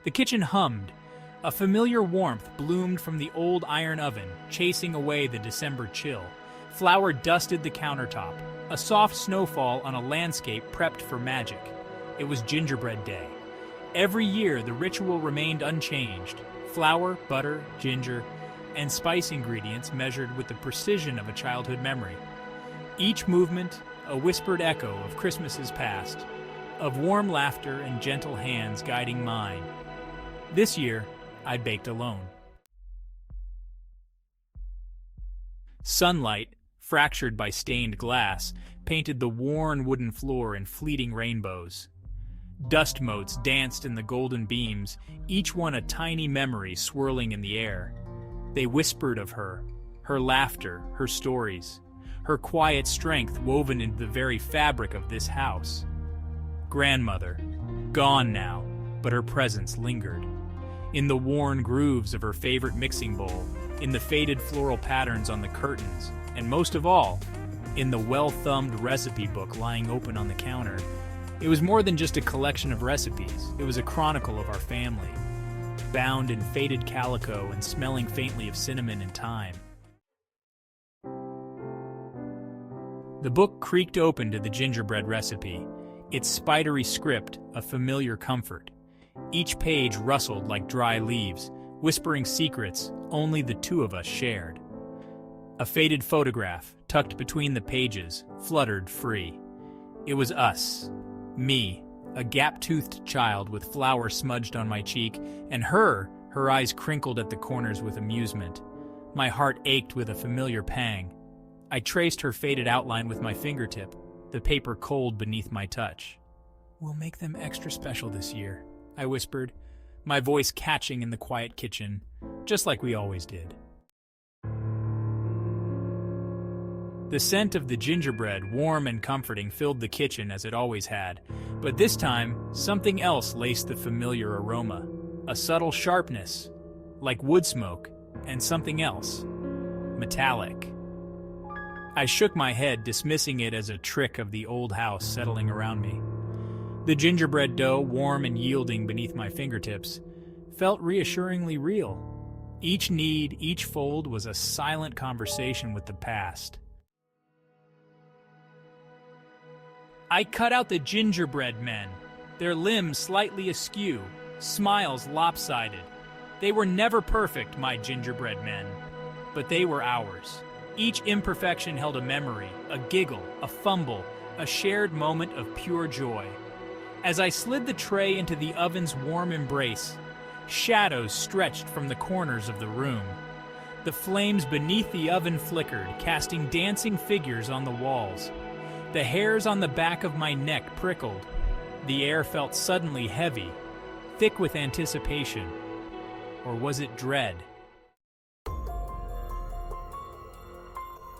The kitchen hummed. A familiar warmth bloomed from the old iron oven, chasing away the December chill. Flour dusted the countertop, a soft snowfall on a landscape prepped for magic. It was Gingerbread Day. Every year, the ritual remained unchanged. Flour, butter, ginger, and spice ingredients measured with the precision of a childhood memory. Each movement, a whispered echo of Christmases past, of warm laughter and gentle hands guiding mine. This year, I baked alone. Sunlight, fractured by stained glass, painted the worn wooden floor in fleeting rainbows. Dust motes danced in the golden beams, each one a tiny memory swirling in the air. They whispered of her laughter, her stories, her quiet strength woven into the very fabric of this house. Grandmother, gone now, but her presence lingered. In the worn grooves of her favorite mixing bowl, in the faded floral patterns on the curtains, and most of all, in the well-thumbed recipe book lying open on the counter. It was more than just a collection of recipes. It was a chronicle of our family, bound in faded calico and smelling faintly of cinnamon and thyme. The book creaked open to the gingerbread recipe, its spidery script a familiar comfort. Each page rustled like dry leaves, whispering secrets only the two of us shared. A faded photograph, tucked between the pages, fluttered free. It was us. Me, a gap-toothed child with flour smudged on my cheek, and her eyes crinkled at the corners with amusement. My heart ached with a familiar pang. I traced her faded outline with my fingertip, the paper cold beneath my touch. "We'll make them extra special this year," I whispered, my voice catching in the quiet kitchen, just like we always did. The scent of the gingerbread, warm and comforting, filled the kitchen as it always had, but this time, something else laced the familiar aroma. A subtle sharpness, like wood smoke, and something else, metallic. I shook my head, dismissing it as a trick of the old house settling around me. The gingerbread dough, warm and yielding beneath my fingertips, felt reassuringly real. Each knead, each fold was a silent conversation with the past. I cut out the gingerbread men, their limbs slightly askew, smiles lopsided. They were never perfect, my gingerbread men, but they were ours. Each imperfection held a memory, a giggle, a fumble, a shared moment of pure joy. As I slid the tray into the oven's warm embrace, shadows stretched from the corners of the room. The flames beneath the oven flickered, casting dancing figures on the walls. The hairs on the back of my neck prickled. The air felt suddenly heavy, thick with anticipation. Or was it dread?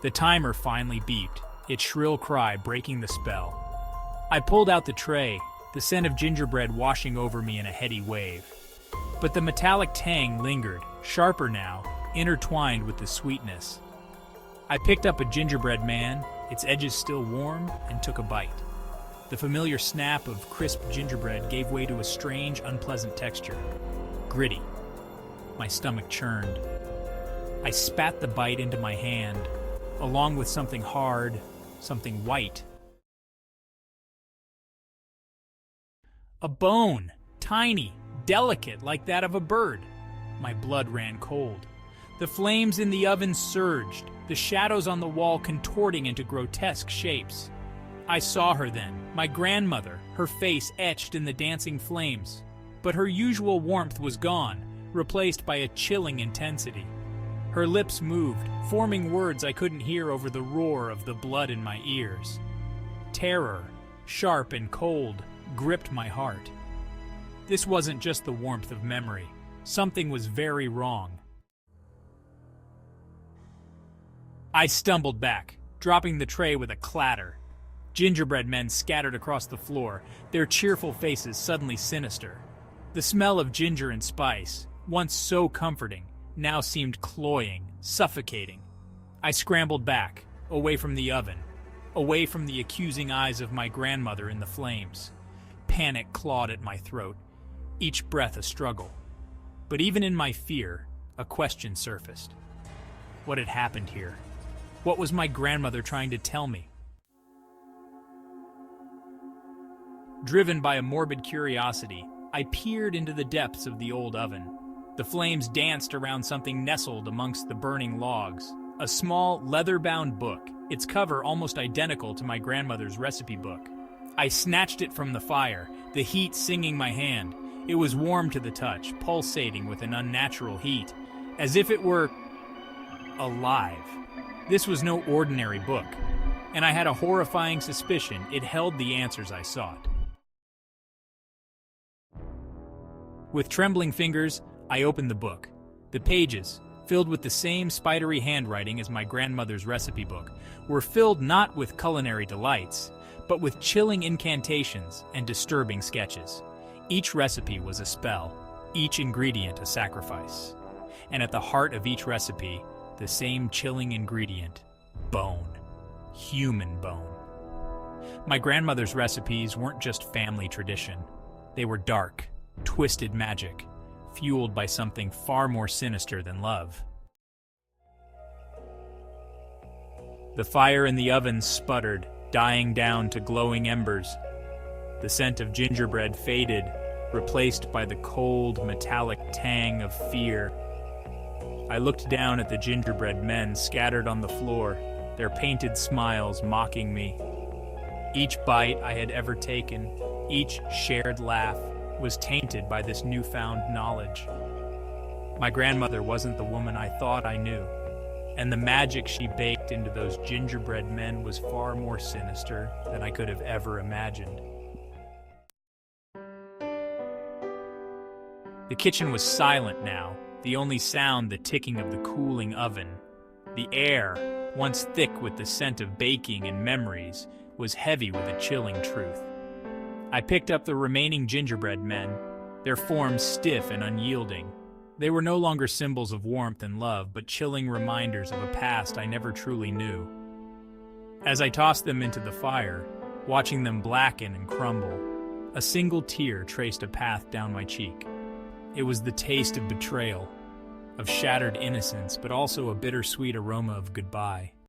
The timer finally beeped, its shrill cry breaking the spell. I pulled out the tray, the scent of gingerbread washing over me in a heady wave. But the metallic tang lingered, sharper now, intertwined with the sweetness. I picked up a gingerbread man, its edges still warm, and took a bite. The familiar snap of crisp gingerbread gave way to a strange, unpleasant texture. Gritty. My stomach churned. I spat the bite into my hand, along with something hard, something white. A bone, tiny, delicate like that of a bird. My blood ran cold. The flames in the oven surged, the shadows on the wall contorting into grotesque shapes. I saw her then, my grandmother, her face etched in the dancing flames. But her usual warmth was gone, replaced by a chilling intensity. Her lips moved, forming words I couldn't hear over the roar of the blood in my ears. Terror, sharp and cold, gripped my heart. This wasn't just the warmth of memory. Something was very wrong. I stumbled back, dropping the tray with a clatter. Gingerbread men scattered across the floor, their cheerful faces suddenly sinister. The smell of ginger and spice, once so comforting, now seemed cloying, suffocating. I scrambled back, away from the oven, away from the accusing eyes of my grandmother in the flames. Panic clawed at my throat. each breath a struggle. But even in my fear, a question surfaced. What had happened here? What was my grandmother trying to tell me? Driven by a morbid curiosity, I peered into the depths of the old oven. The flames danced around something nestled amongst the burning logs. A small, leather-bound book, its cover almost identical to my grandmother's recipe book. I snatched it from the fire, the heat singing my hand. It was warm to the touch, pulsating with an unnatural heat, as if it were alive. This was no ordinary book, and I had a horrifying suspicion it held the answers I sought. With trembling fingers, I opened the book. The pages, filled with the same spidery handwriting as my grandmother's recipe book, were filled not with culinary delights, but with chilling incantations and disturbing sketches. Each recipe was a spell, each ingredient a sacrifice. And at the heart of each recipe, the same chilling ingredient, bone. Human bone. My grandmother's recipes weren't just family tradition. They were dark, twisted magic, fueled by something far more sinister than love. The fire in the oven sputtered, dying down to glowing embers. The scent of gingerbread faded, replaced by the cold, metallic tang of fear. I looked down at the gingerbread men scattered on the floor, their painted smiles mocking me. Each bite I had ever taken, each shared laugh, was tainted by this newfound knowledge. My grandmother wasn't the woman I thought I knew, and the magic she baked into those gingerbread men was far more sinister than I could have ever imagined. The kitchen was silent now, the only sound the ticking of the cooling oven. The air, once thick with the scent of baking and memories, was heavy with a chilling truth. I picked up the remaining gingerbread men, their forms stiff and unyielding. They were no longer symbols of warmth and love, but chilling reminders of a past I never truly knew. As I tossed them into the fire, watching them blacken and crumble, a single tear traced a path down my cheek. It was the taste of betrayal, of shattered innocence, but also a bittersweet aroma of goodbye.